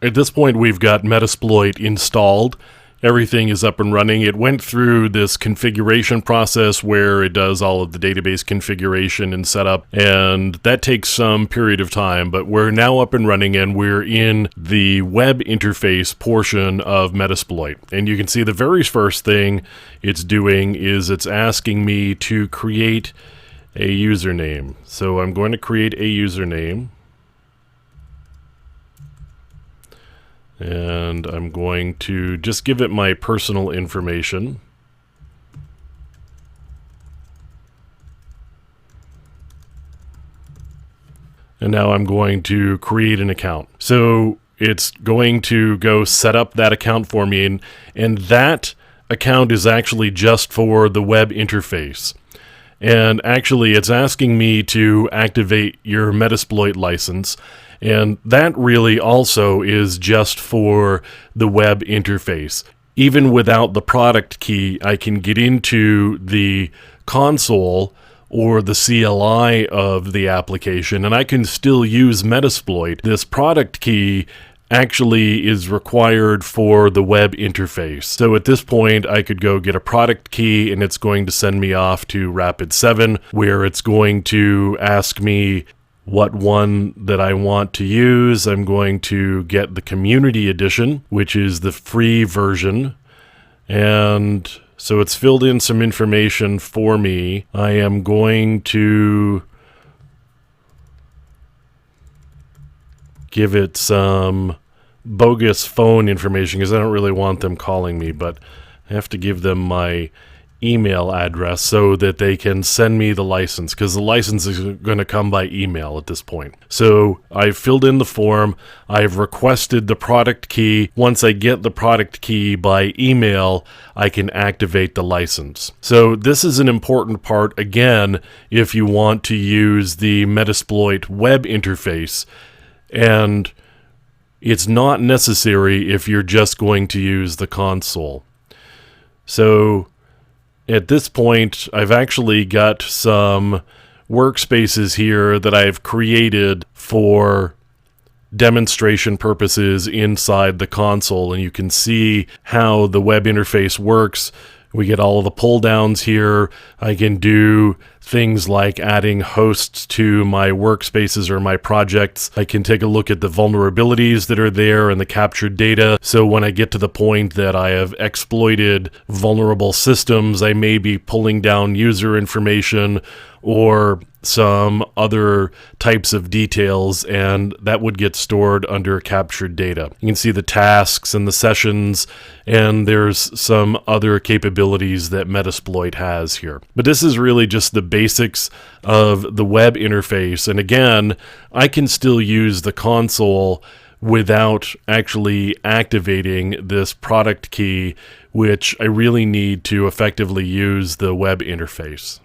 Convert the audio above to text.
At this point, we've got Metasploit installed. Everything is up and running. It went through this configuration process where it does all of the database configuration and setup, and that takes some period of time, but we're now up and running and we're in the web interface portion of Metasploit. And you can see the very first thing it's doing is it's asking me to create a username. So I'm going to create a username. And I'm going to just give it my personal information. And now I'm going to create an account. So it's going to go set up that account for me, and that account is actually just for the web interface. And actually it's asking me to activate your Metasploit license. And that really also is just for the web interface. Even without the product key, I can get into the console or the CLI of the application, and I can still use Metasploit. This product key actually is required for the web interface. So at this point, I could go get a product key, and it's going to send me off to Rapid7, where it's going to ask me what one that I want to use. I'm going to get the community edition, which is the free version. And so it's filled in some information for me. I am going to give it some bogus phone information because I don't really want them calling me, but I have to give them my email address so that they can send me the license, because the license is going to come by email at this point. So I've filled in the form. I've requested the product key. Once I get the product key by email, I can activate the license. So this is an important part, again, if you want to use the Metasploit web interface, and it's not necessary if you're just going to use the console. So at this point, I've actually got some workspaces here that I've created for demonstration purposes inside the console, and you can see how the web interface works. We get all of the pull downs here. I can do things like adding hosts to my workspaces or my projects. I can take a look at the vulnerabilities that are there and the captured data. So when I get to the point that I have exploited vulnerable systems, I may be pulling down user information or some other types of details, and that would get stored under captured data. You can see the tasks and the sessions, and there's some other capabilities that Metasploit has here. But this is really just the basics of the web interface, and again, I can still use the console without actually activating this product key, which I really need to effectively use the web interface.